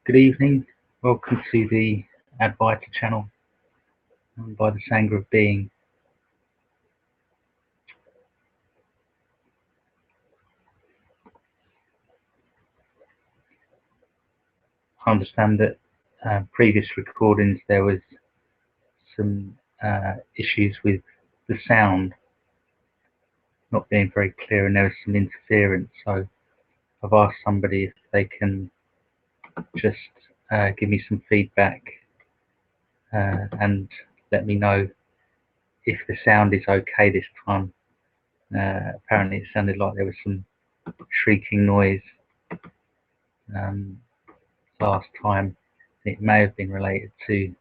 Good evening. Welcome to the Advaita channel by the Sangha of Being. I understand that previous recordings there was some issues with the sound not being very clear, and there was some interference. So I've asked somebody if they can just give me some feedback and let me know if the sound is okay this time. Apparently it sounded like there was some shrieking noise last time. It may have been related to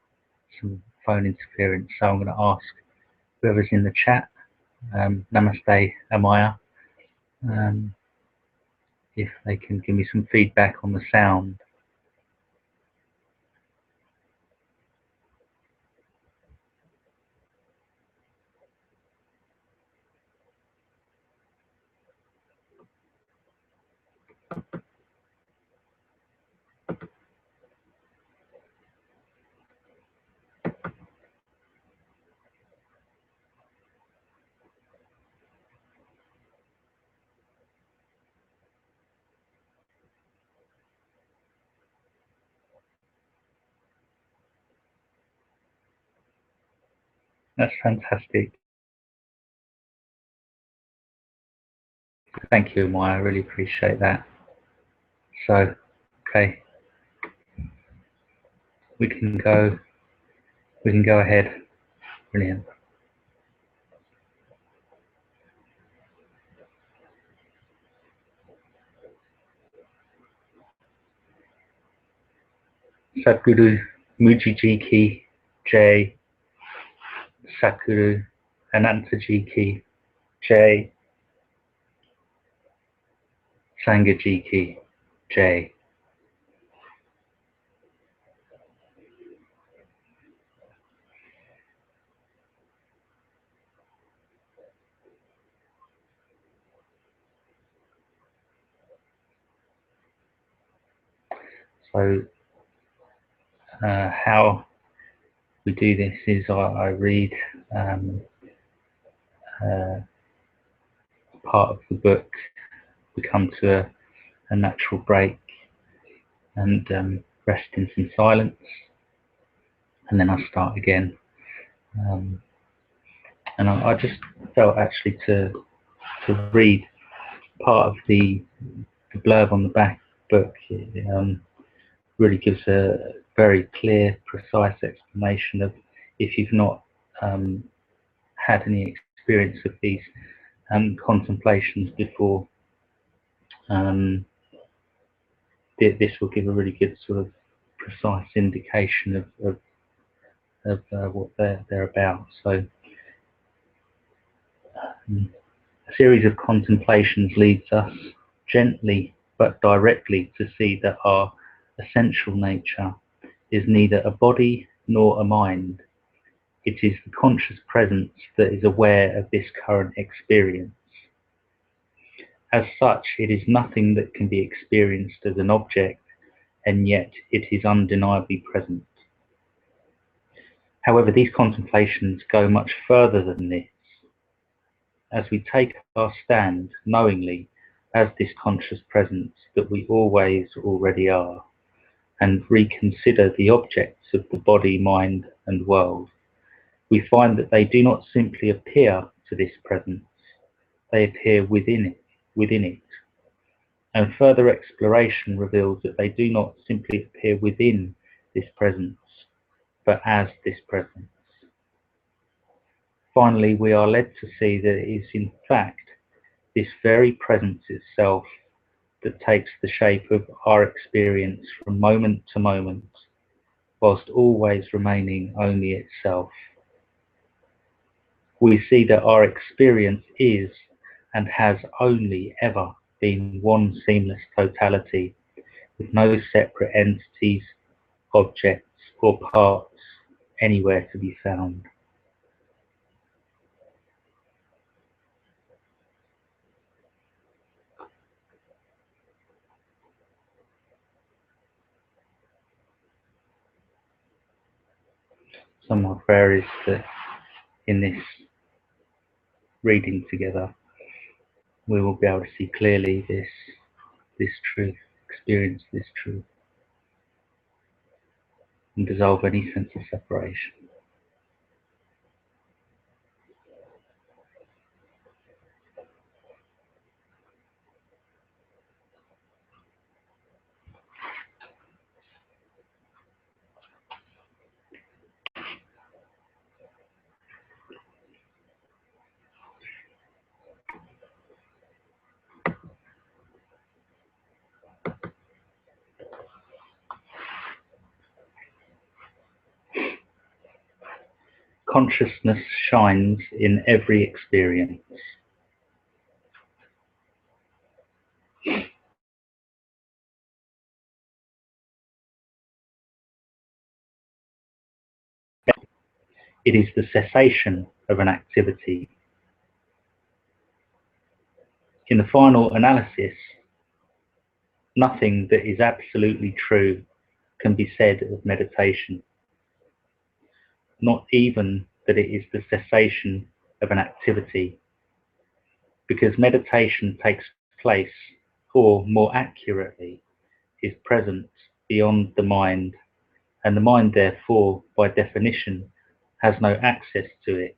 some phone interference, so I'm going to ask whoever's in the chat, Namaste Amaya, if they can give me some feedback on the sound. That's fantastic. Thank you, Amaya. I really appreciate that. So, okay, we can go ahead. Brilliant. Sadhguru Mujiji Ki Jai, Sadhguru Anantaji Ki Jai, Sangha Ji Ki Jai. So how we do this is I read part of the book, we come to a natural break and rest in some silence, and then I start again. And I just felt actually to read part of the blurb on the back book. It really gives a very clear, precise explanation of, if you've not had any experience of these contemplations before, this will give a really good sort of precise indication of what they're about. So a series of contemplations leads us gently but directly to see that our essential nature is neither a body nor a mind. It is the conscious presence that is aware of this current experience. As such, it is nothing that can be experienced as an object, and yet it is undeniably present. However, these contemplations go much further than this. As we take our stand knowingly as this conscious presence that we always already are, and reconsider the objects of the body, mind, and world, we find that they do not simply appear to this presence, they appear within it. And further exploration reveals that they do not simply appear within this presence, but as this presence. Finally, we are led to see that it is in fact this very presence itself that takes the shape of our experience from moment to moment, whilst always remaining only itself. We see that our experience is and has only ever been one seamless totality, with no separate entities, objects, or parts anywhere to be found. So my prayer is that in this reading together, we will be able to see clearly this truth, experience this truth, and dissolve any sense of separation. Consciousness shines in every experience. It is the cessation of an activity. In the final analysis, nothing that is absolutely true can be said of meditation, not even that it is the cessation of an activity, because meditation takes place, or more accurately, is present beyond the mind, and the mind therefore, by definition, has no access to it.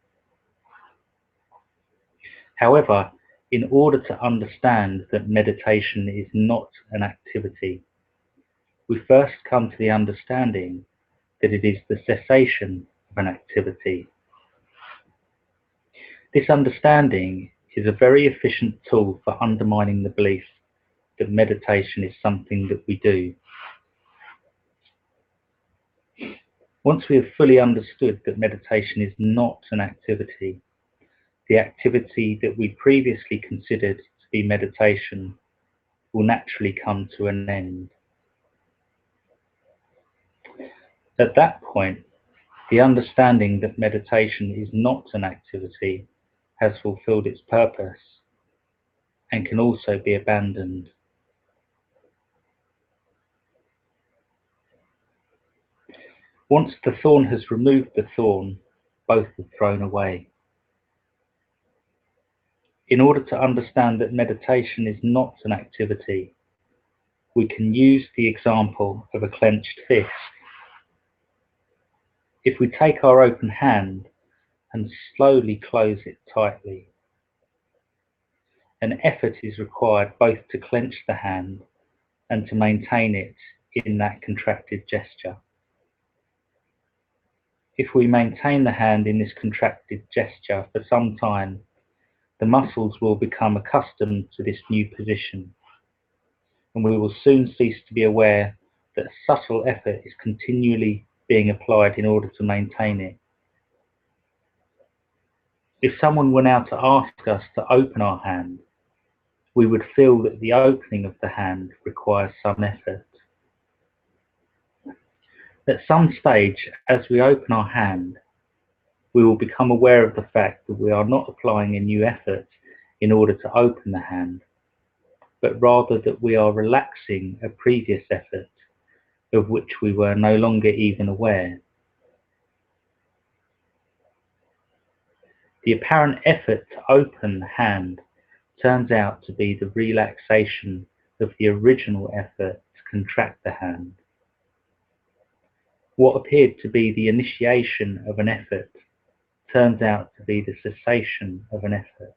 However, in order to understand that meditation is not an activity, we first come to the understanding that it is the cessation of an activity. This understanding is a very efficient tool for undermining the belief that meditation is something that we do. Once we have fully understood that meditation is not an activity, the activity that we previously considered to be meditation will naturally come to an end. At that point, the understanding that meditation is not an activity has fulfilled its purpose and can also be abandoned. Once the thorn has removed the thorn, both are thrown away. In order to understand that meditation is not an activity, we can use the example of a clenched fist. If we take our open hand and slowly close it tightly, an effort is required both to clench the hand and to maintain it in that contracted gesture. If we maintain the hand in this contracted gesture for some time, the muscles will become accustomed to this new position, and we will soon cease to be aware that a subtle effort is continually being applied in order to maintain it. If someone were now to ask us to open our hand, we would feel that the opening of the hand requires some effort. At some stage, as we open our hand, we will become aware of the fact that we are not applying a new effort in order to open the hand, but rather that we are relaxing a previous effort of which we were no longer even aware. The apparent effort to open the hand turns out to be the relaxation of the original effort to contract the hand. What appeared to be the initiation of an effort turns out to be the cessation of an effort.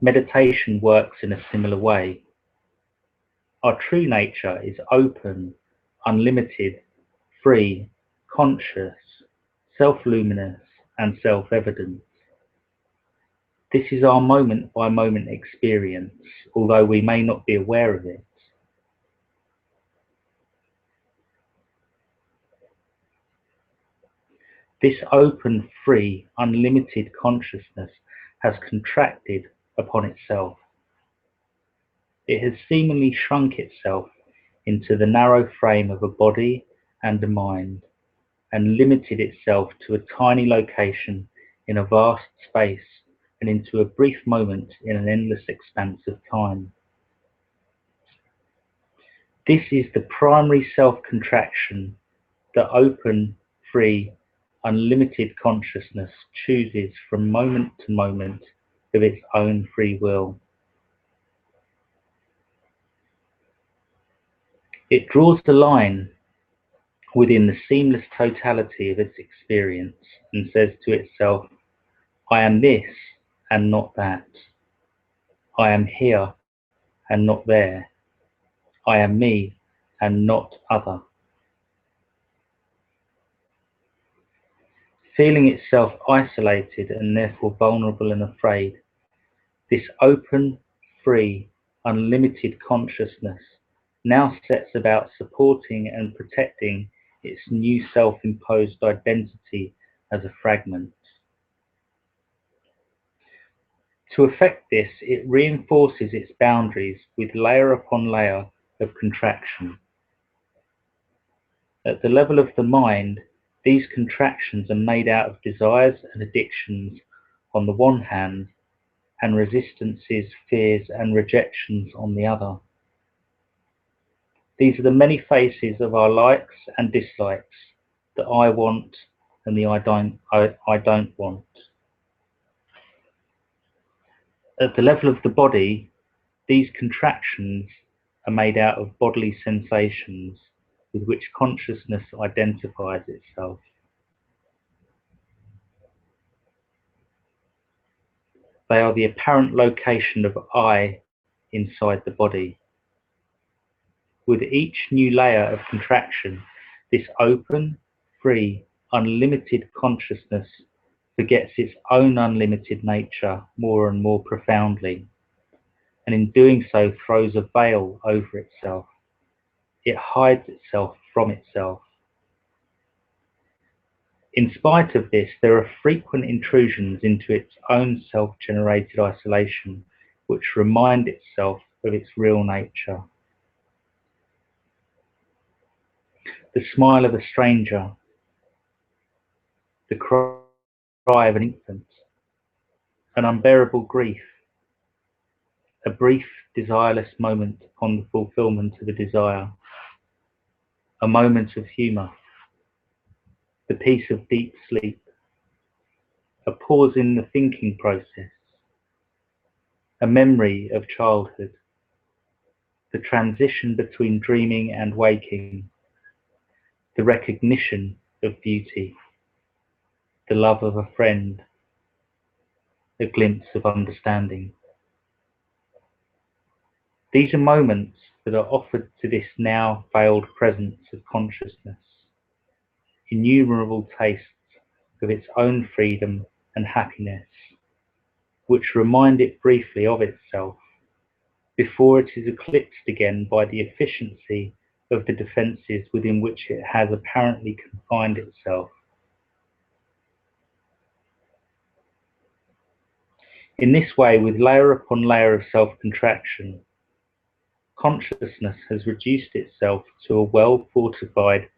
Meditation works in a similar way. Our true nature is open, unlimited, free, conscious, self-luminous, and self-evident. This is our moment-by-moment experience, although we may not be aware of it. This open, free, unlimited consciousness has contracted upon itself. It has seemingly shrunk itself into the narrow frame of a body and a mind, and limited itself to a tiny location in a vast space and into a brief moment in an endless expanse of time. This is the primary self-contraction The open, free, unlimited consciousness chooses from moment to moment of its own free will. It draws the line within the seamless totality of its experience and says to itself, I am this and not that. I am here and not there. I am me and not other. Feeling itself isolated and therefore vulnerable and afraid, this open, free, unlimited consciousness now sets about supporting and protecting its new self-imposed identity as a fragment. To effect this, it reinforces its boundaries with layer upon layer of contraction. At the level of the mind, these contractions are made out of desires and addictions on the one hand, and resistances, fears, and rejections on the other. These are the many faces of our likes and dislikes, the I want and the I don't want. At the level of the body, these contractions are made out of bodily sensations with which consciousness identifies itself. They are the apparent location of I inside the body. With each new layer of contraction, this open, free, unlimited consciousness forgets its own unlimited nature more and more profoundly, and in doing so throws a veil over itself. It hides itself from itself. In spite of this, there are frequent intrusions into its own self-generated isolation, which remind itself of its real nature. The smile of a stranger, the cry of an infant, an unbearable grief, a brief, desireless moment upon the fulfillment of a desire, a moment of humour, the peace of deep sleep, a pause in the thinking process, a memory of childhood, the transition between dreaming and waking, the recognition of beauty, the love of a friend, a glimpse of understanding. These are moments that are offered to this now veiled presence of consciousness, innumerable tastes of its own freedom and happiness, which remind it briefly of itself before it is eclipsed again by the efficiency of the defences within which it has apparently confined itself. In this way, with layer upon layer of self-contraction, consciousness has reduced itself to a well-fortified,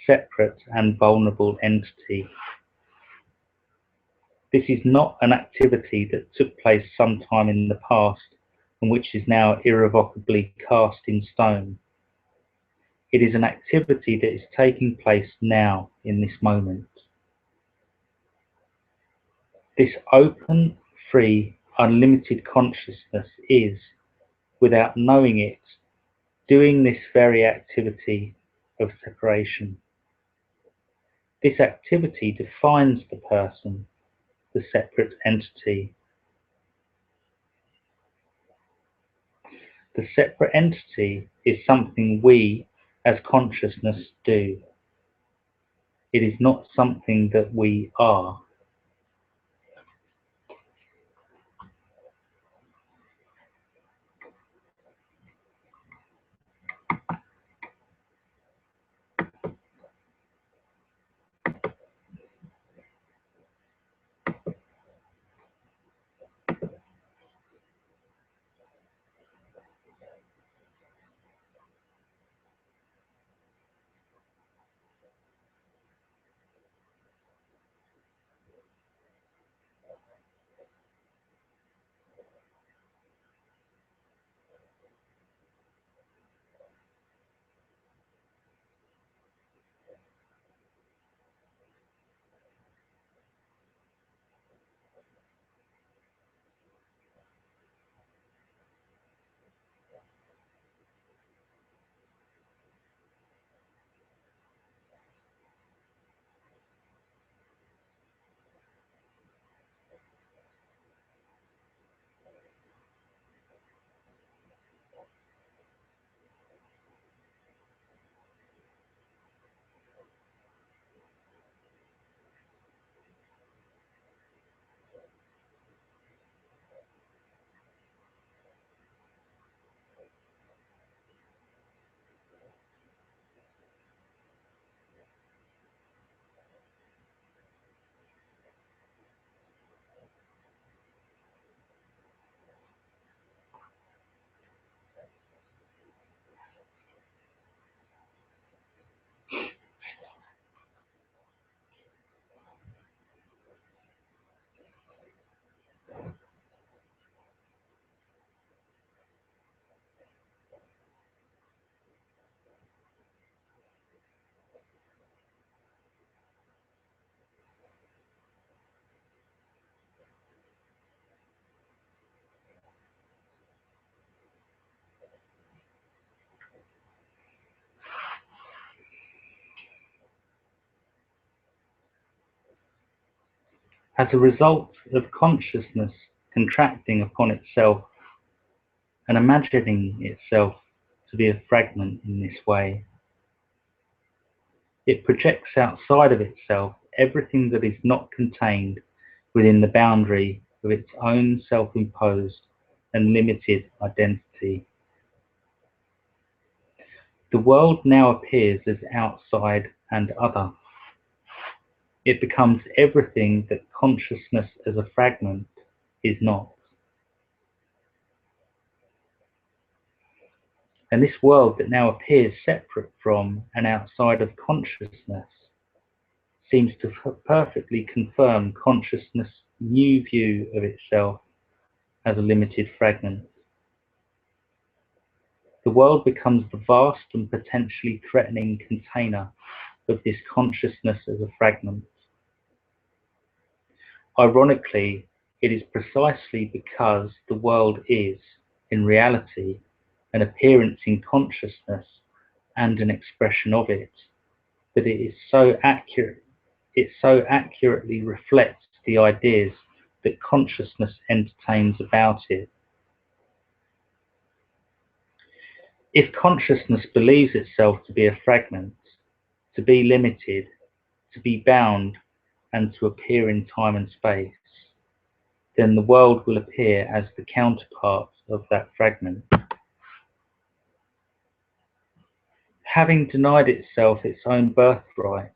separate and vulnerable entity. This is not an activity that took place sometime in the past and which is now irrevocably cast in stone. It is an activity that is taking place now in this moment. This open, free, unlimited consciousness is, without knowing it, doing this very activity of separation. This activity defines the person, the separate entity. The separate entity is something we, as consciousness, do. It is not something that we are. As a result of consciousness contracting upon itself and imagining itself to be a fragment in this way, it projects outside of itself everything that is not contained within the boundary of its own self-imposed and limited identity. The world now appears as outside and other. It becomes everything that consciousness as a fragment is not. And this world that now appears separate from and outside of consciousness seems to perfectly confirm consciousness' new view of itself as a limited fragment. The world becomes the vast and potentially threatening container of this consciousness as a fragment. Ironically, it is precisely because the world is, in reality, an appearance in consciousness and an expression of it, that it so accurately reflects the ideas that consciousness entertains about it. If consciousness believes itself to be a fragment, to be limited, to be bound, and to appear in time and space, then the world will appear as the counterpart of that fragment. Having denied itself its own birthright,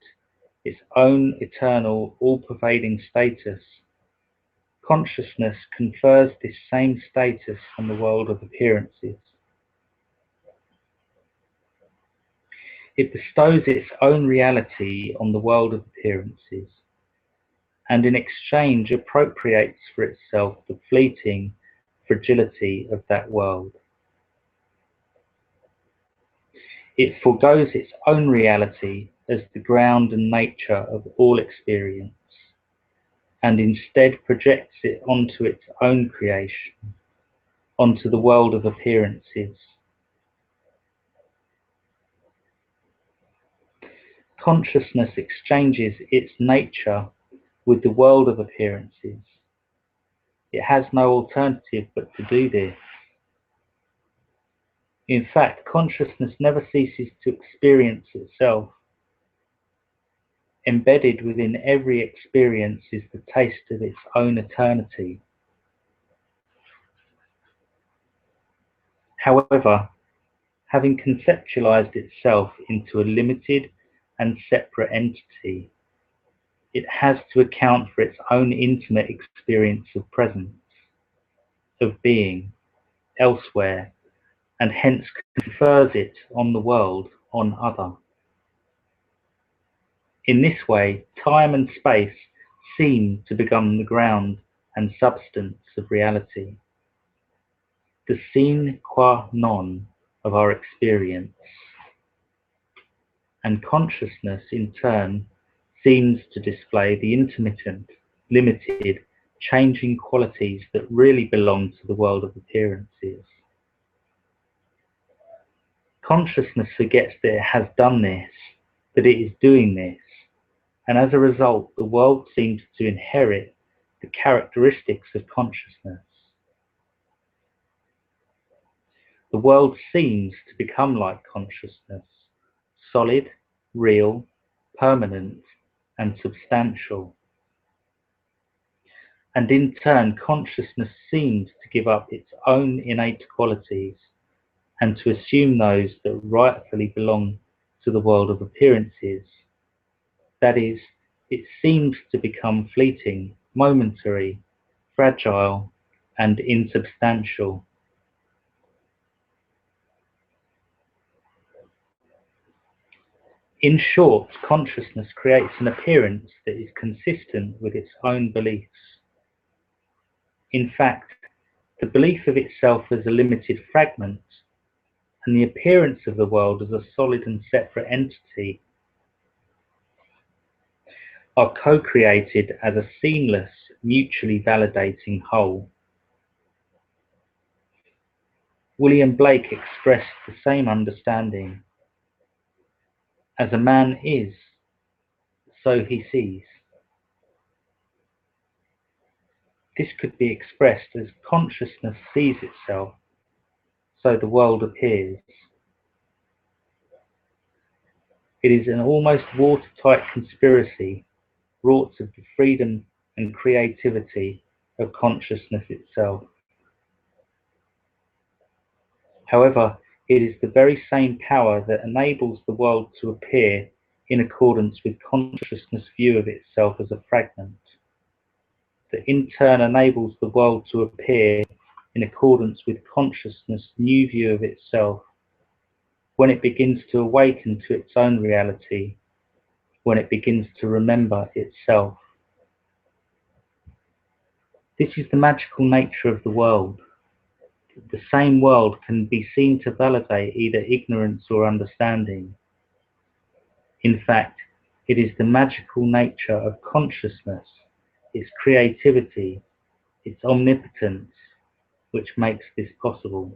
its own eternal, all-pervading status, consciousness confers this same status on the world of appearances. It bestows its own reality on the world of appearances, and in exchange appropriates for itself the fleeting fragility of that world. It forgoes its own reality as the ground and nature of all experience, and instead projects it onto its own creation, onto the world of appearances. Consciousness exchanges its nature with the world of appearances. It has no alternative but to do this. In fact, consciousness never ceases to experience itself. Embedded within every experience is the taste of its own eternity. However, having conceptualized itself into a limited and separate entity, it has to account for its own intimate experience of presence, of being, elsewhere, and hence confers it on the world, on other. In this way, time and space seem to become the ground and substance of reality, the sine qua non of our experience. And consciousness, in turn, seems to display the intermittent, limited, changing qualities that really belong to the world of appearances. Consciousness forgets that it has done this, that it is doing this, and as a result, the world seems to inherit the characteristics of consciousness. The world seems to become like consciousness, solid, real, permanent, and substantial. And in turn, consciousness seems to give up its own innate qualities and to assume those that rightfully belong to the world of appearances. That is, it seems to become fleeting, momentary, fragile, and insubstantial. In short, consciousness creates an appearance that is consistent with its own beliefs. In fact, the belief of itself as a limited fragment and the appearance of the world as a solid and separate entity are co-created as a seamless, mutually validating whole. William Blake expressed the same understanding. As a man is, so he sees. This could be expressed as consciousness sees itself, so the world appears. It is an almost watertight conspiracy wrought of the freedom and creativity of consciousness itself. However, it is the very same power that enables the world to appear in accordance with consciousness' view of itself as a fragment, that in turn enables the world to appear in accordance with consciousness' new view of itself when it begins to awaken to its own reality, when it begins to remember itself. This is the magical nature of the world. The same world can be seen to validate either ignorance or understanding. In fact, it is the magical nature of consciousness, its creativity, its omnipotence, which makes this possible.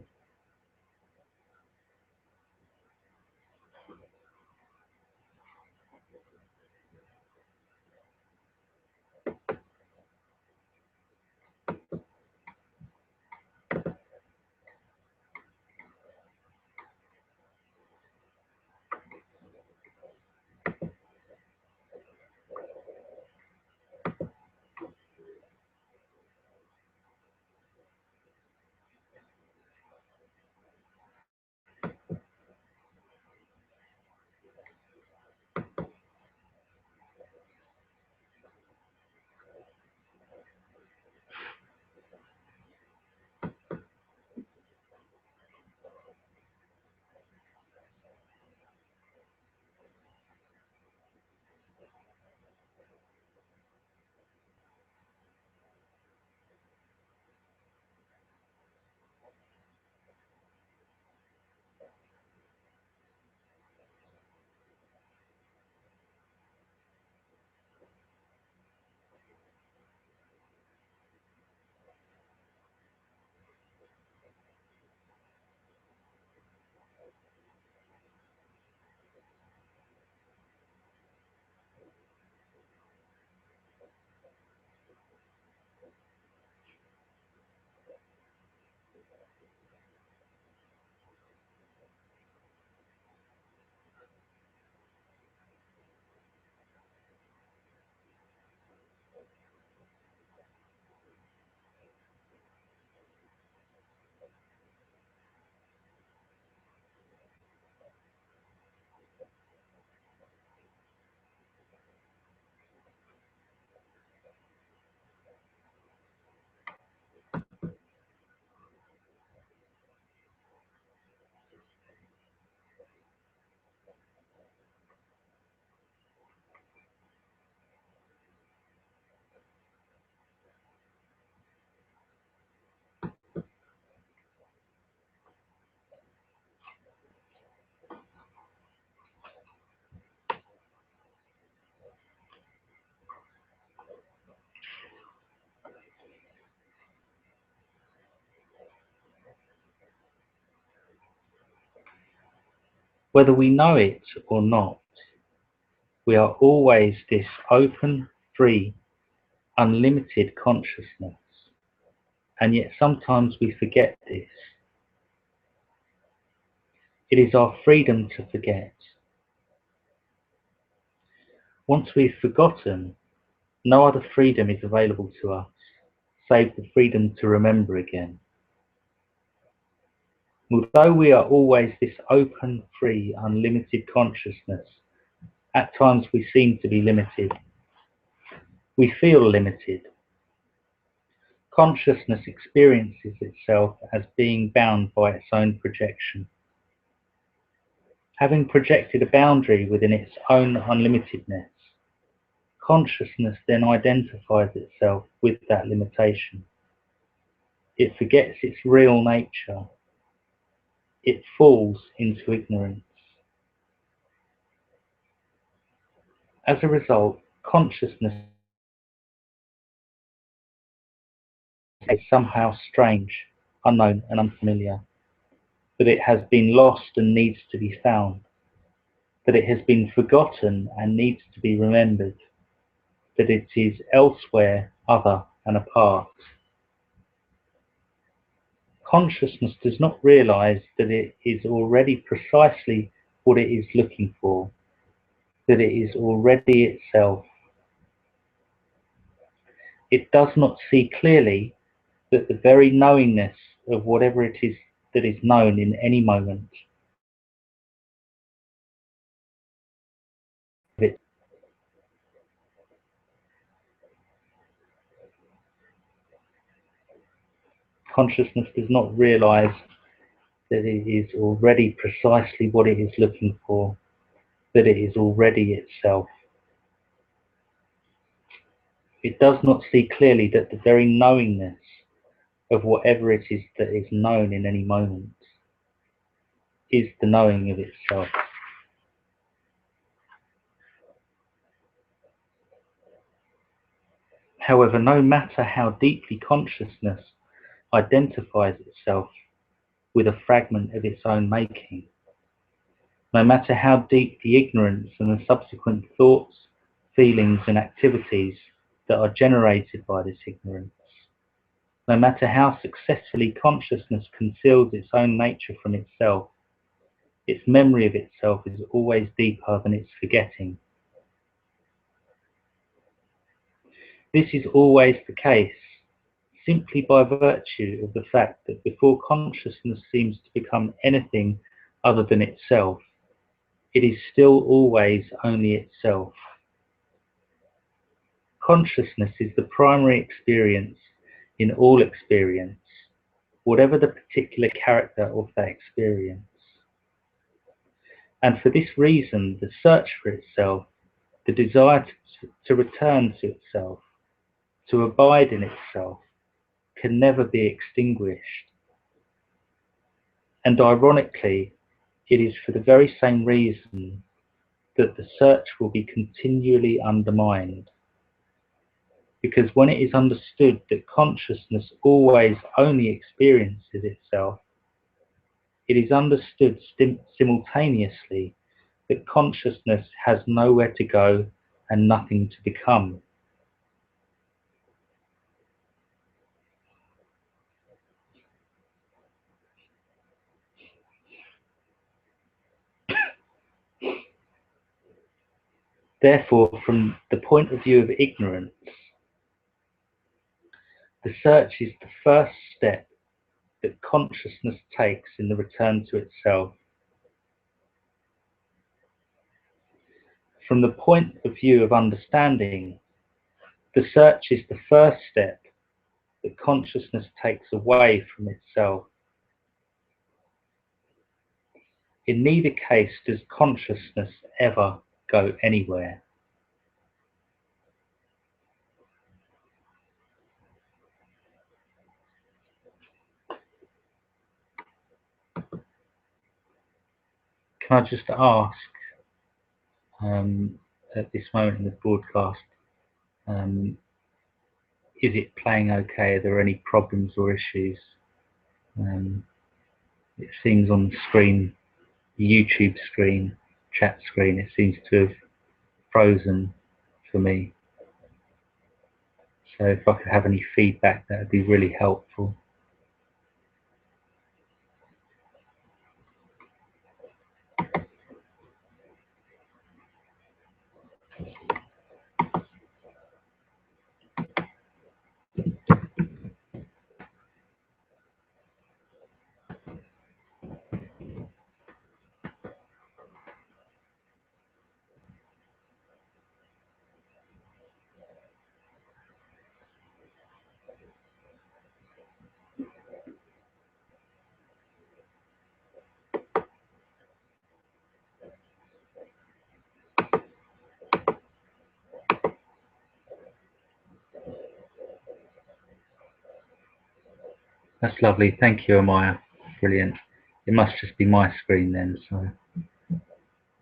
Whether we know it or not, we are always this open, free, unlimited consciousness, and yet sometimes we forget this. It is our freedom to forget. Once we've forgotten, no other freedom is available to us, save the freedom to remember again. Although we are always this open, free, unlimited consciousness, at times we seem to be limited. We feel limited. Consciousness experiences itself as being bound by its own projection. Having projected a boundary within its own unlimitedness, consciousness then identifies itself with that limitation. It forgets its real nature. It falls into ignorance. As a result, consciousness is somehow strange, unknown and unfamiliar, that it has been lost and needs to be found, that it has been forgotten and needs to be remembered, that it is elsewhere, other and apart. Consciousness does not realize that it is already precisely what it is looking for, that it is already itself. It does not see clearly that the very knowingness of whatever it is that is known in any moment, consciousness does not realize that it is already precisely what it is looking for, that it is already itself. It does not see clearly that the very knowingness of whatever it is that is known in any moment is the knowing of itself. However, no matter how deeply consciousness identifies itself with a fragment of its own making, no matter how deep the ignorance and the subsequent thoughts, feelings and activities that are generated by this ignorance, no matter how successfully consciousness conceals its own nature from itself, its memory of itself is always deeper than its forgetting. This is always the case, simply by virtue of the fact that before consciousness seems to become anything other than itself, it is still always only itself. Consciousness is the primary experience in all experience, whatever the particular character of that experience. And for this reason, the search for itself, the desire to return to itself, to abide in itself, can never be extinguished. And ironically, it is for the very same reason that the search will be continually undermined. Because when it is understood that consciousness always only experiences itself, it is understood simultaneously that consciousness has nowhere to go and nothing to become. Therefore, from the point of view of ignorance, the search is the first step that consciousness takes in the return to itself. From the point of view of understanding, the search is the first step that consciousness takes away from itself. In neither case does consciousness ever go anywhere. Can I just ask, at this moment in the broadcast, is it playing okay? Are there any problems or issues? It seems on the screen, the YouTube screen, chat screen, it seems to have frozen for me. So if I could have any feedback, that would be really helpful. That's lovely. Thank you, Amaya. Brilliant. It must just be my screen then, so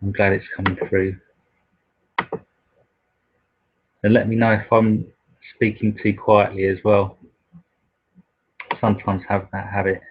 I'm glad it's coming through. And let me know if I'm speaking too quietly as well. Sometimes have that habit.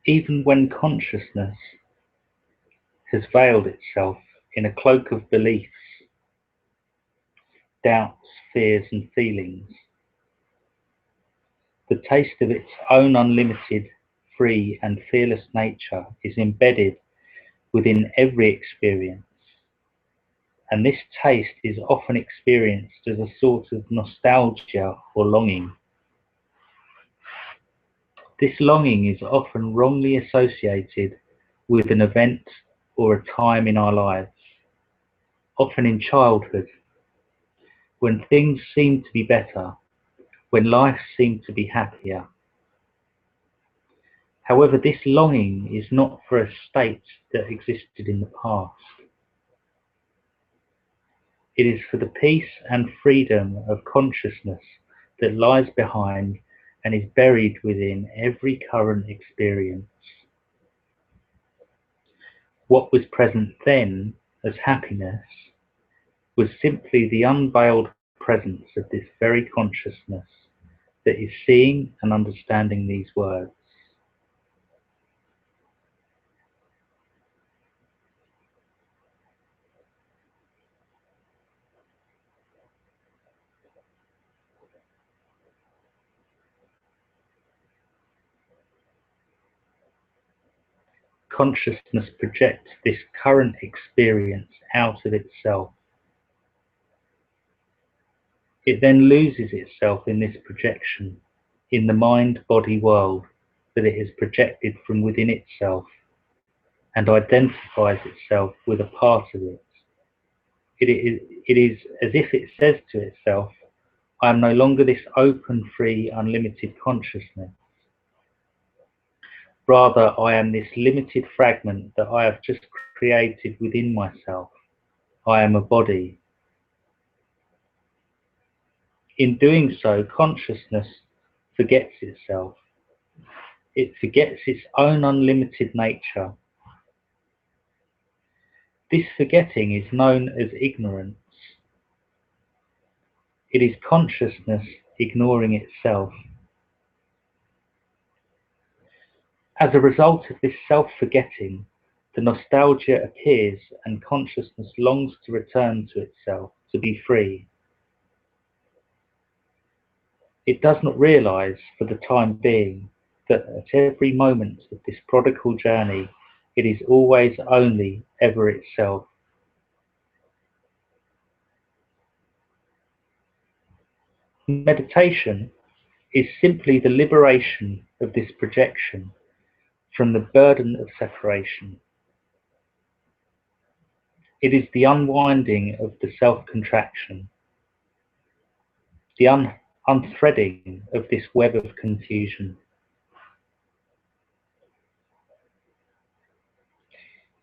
Even when consciousness has veiled itself in a cloak of beliefs, doubts, fears and feelings, the taste of its own unlimited, free and fearless nature is embedded within every experience, and this taste is often experienced as a sort of nostalgia or longing. This longing is often wrongly associated with an event or a time in our lives, often in childhood, when things seemed to be better, when life seemed to be happier. However, this longing is not for a state that existed in the past. It is for the peace and freedom of consciousness that lies behind and is buried within every current experience. What was present then as happiness was simply the unveiled presence of this very consciousness that is seeing and understanding these words. Consciousness projects this current experience out of itself. It then loses itself in this projection, in the mind-body world that it has projected from within itself, and identifies itself with a part of it. It is as if it says to itself, I am no longer this open, free, unlimited consciousness. Rather, I am this limited fragment that I have just created within myself. I am a body. In doing so, consciousness forgets itself. It forgets its own unlimited nature. This forgetting is known as ignorance. It is consciousness ignoring itself. As a result of this self-forgetting, the nostalgia appears and consciousness longs to return to itself, to be free. It does not realize, for the time being, that at every moment of this prodigal journey, it is always only ever itself. Meditation is simply the liberation of this projection from the burden of separation. It is the unwinding of the self-contraction, the unthreading of this web of confusion.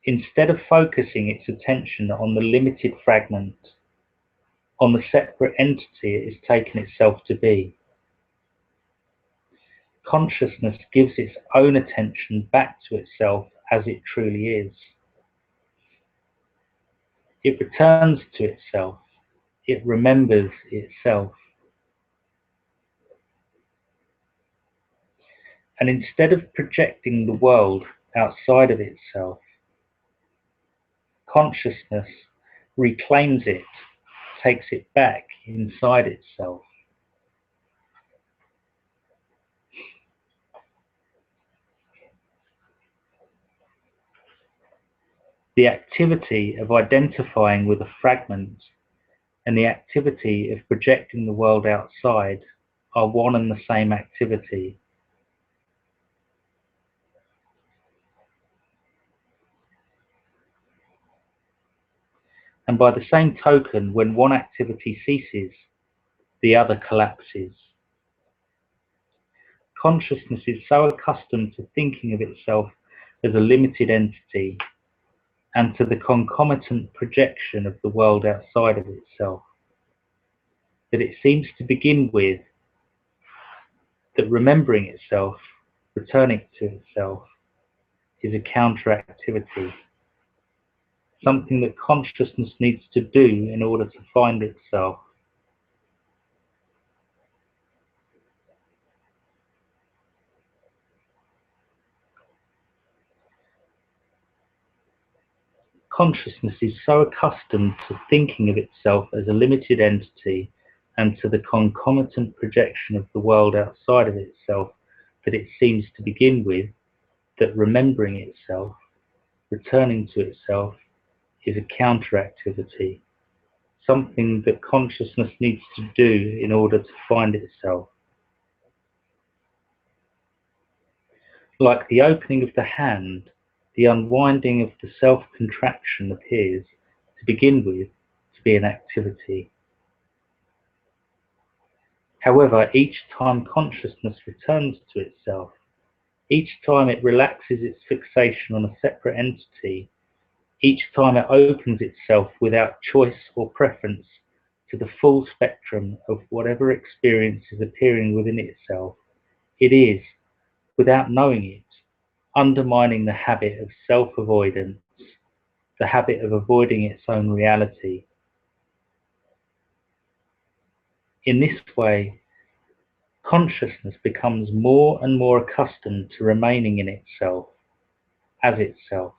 Instead of focusing its attention on the limited fragment, on the separate entity it has taken itself to be, consciousness gives its own attention back to itself as it truly is. It returns to itself. It remembers itself. And instead of projecting the world outside of itself, consciousness reclaims it, takes it back inside itself. The activity of identifying with a fragment and the activity of projecting the world outside are one and the same activity. And by the same token, when one activity ceases, the other collapses. Consciousness is so accustomed to thinking of itself as a limited entity and to the concomitant projection of the world outside of itself that it seems to begin with that remembering itself, returning to itself, is a counter-activity, something that consciousness needs to do in order to find itself. consciousness is so accustomed to thinking of itself as a limited entity and to the concomitant projection of the world outside of itself that it seems to begin with, that remembering itself, returning to itself, is a counter-activity, something that consciousness needs to do in order to find itself. Like the opening of the hand, the unwinding of the self-contraction appears, to begin with, to be an activity. However, each time consciousness returns to itself, each time it relaxes its fixation on a separate entity, each time it opens itself without choice or preference to the full spectrum of whatever experience is appearing within itself, it is, without knowing it, undermining the habit of self-avoidance, the habit of avoiding its own reality. In this way, consciousness becomes more and more accustomed to remaining in itself, as itself,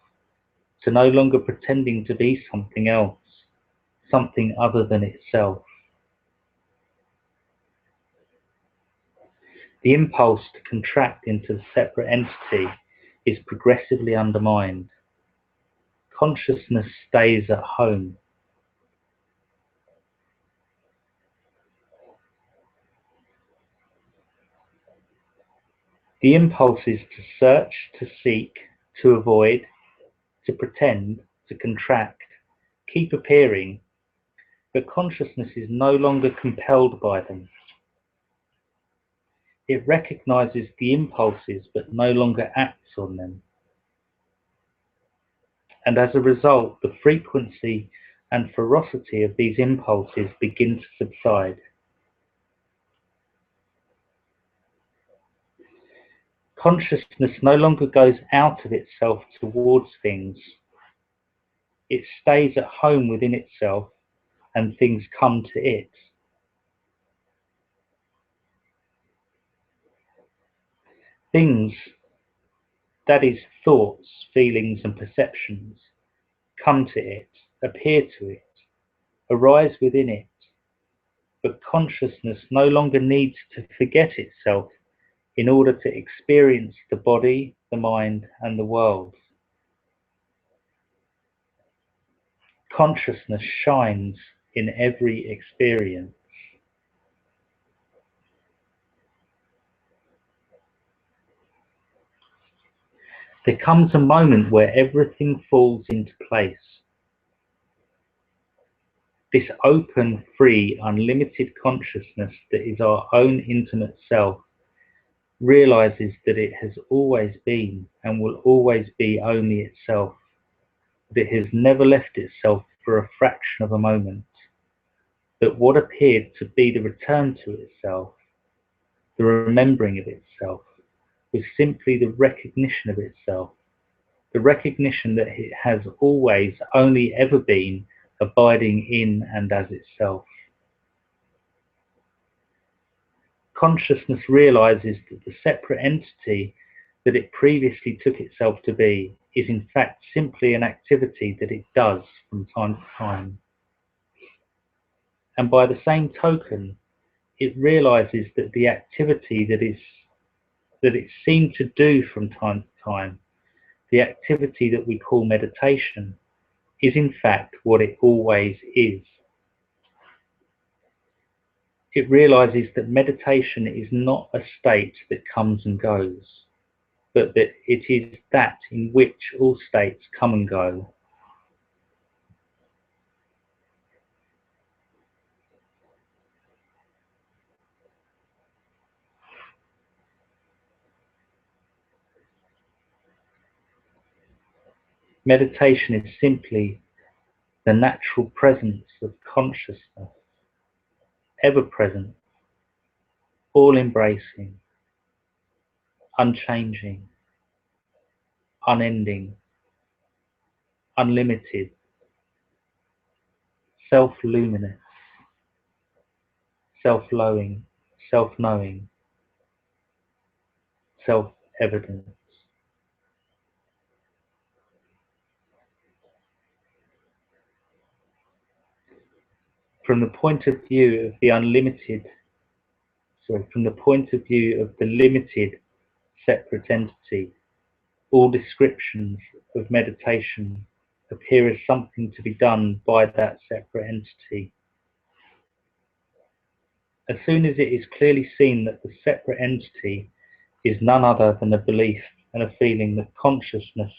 to no longer pretending to be something else, something other than itself. The impulse to contract into the separate entity is progressively undermined. Consciousness stays at home. The impulse is to search, to seek, to avoid, to pretend, to contract, keep appearing, but consciousness is no longer compelled by them. It recognizes the impulses but no longer acts on them. And as a result, the frequency and ferocity of these impulses begin to subside. Consciousness no longer goes out of itself towards things. It stays at home within itself, and things come to it. Things, that is, thoughts, feelings, and perceptions, come to it, appear to it, arise within it, but consciousness no longer needs to forget itself in order to experience the body, the mind, and the world. Consciousness shines in every experience. There comes a moment where everything falls into place. This open, free, unlimited consciousness that is our own intimate self realizes that it has always been and will always be only itself, that it has never left itself for a fraction of a moment, that what appeared to be the return to itself, the remembering of itself, was simply the recognition of itself, the recognition that it has always only ever been abiding in and as itself. Consciousness realizes that the separate entity that it previously took itself to be is in fact simply an activity that it does from time to time. And by the same token, it realizes that the activity that it seemed to do from time to time, the activity that we call meditation, is in fact what it always is. It realizes that meditation is not a state that comes and goes, but that it is that in which all states come and go. Meditation is simply the natural presence of consciousness, ever present, all embracing, unchanging, unending, unlimited, self-luminous, self-knowing, self-knowing, self-evident. From the point of view of the from the point of view of the limited separate entity, all descriptions of meditation appear as something to be done by that separate entity. As soon as it is clearly seen that the separate entity is none other than a belief and a feeling that consciousness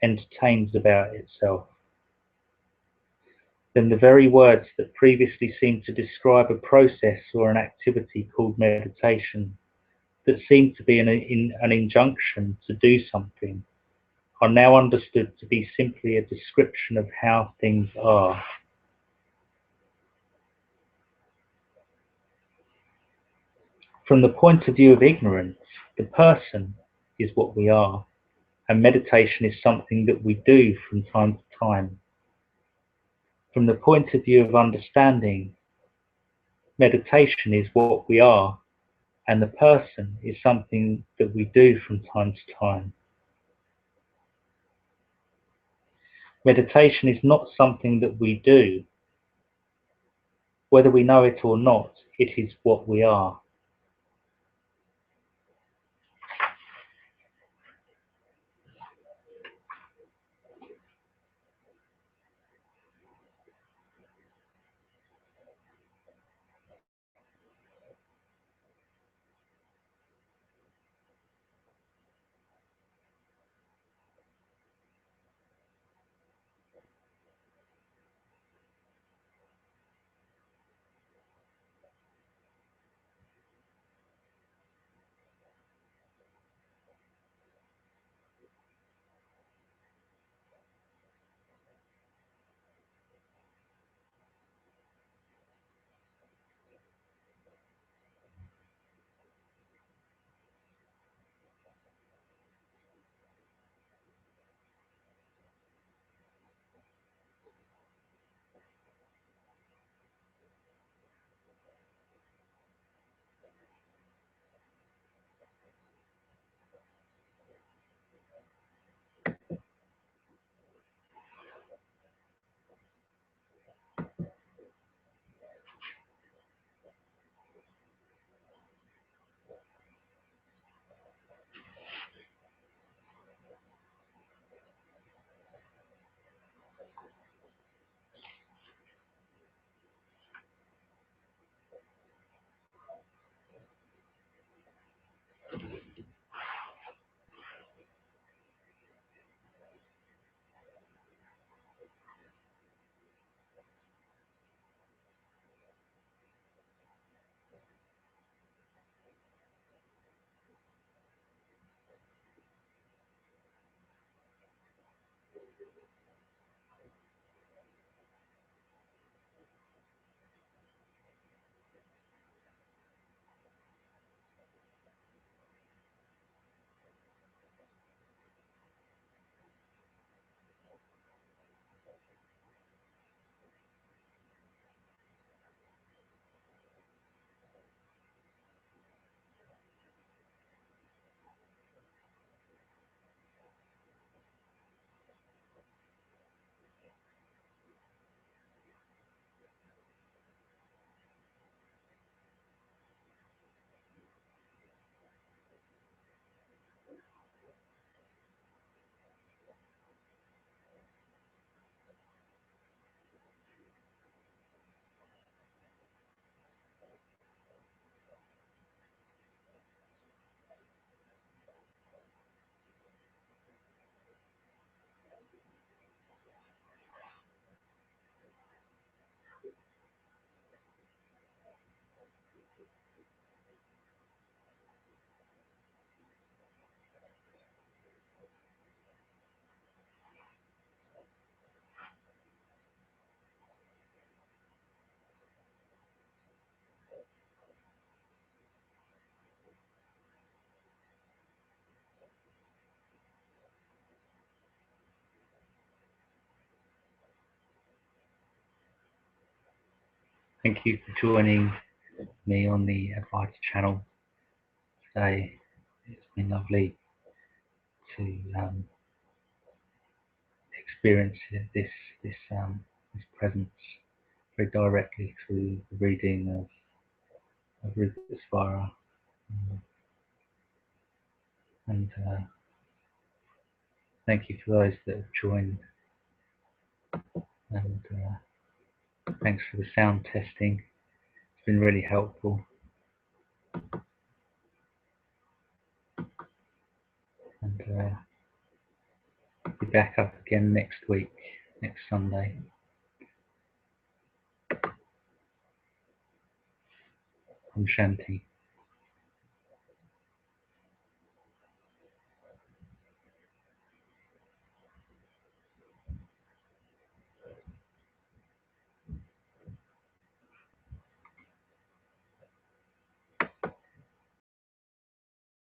entertains about itself, then the very words that previously seemed to describe a process or an activity called meditation, that seemed to be an injunction to do something, are now understood to be simply a description of how things are. From the point of view of ignorance, the person is what we are, and meditation is something that we do from time to time. From the point of view of understanding, meditation is what we are, and the person is something that we do from time to time. Meditation is not something that we do. Whether we know it or not, it is what we are. Thank you for joining me on the Advaita channel today. It's been lovely to experience this presence very directly through the reading of Rupert Spira. And thank you for those that have joined. And thanks for the sound testing. It's been really helpful. And I'll be back up again next week, next Sunday. Om Shanti.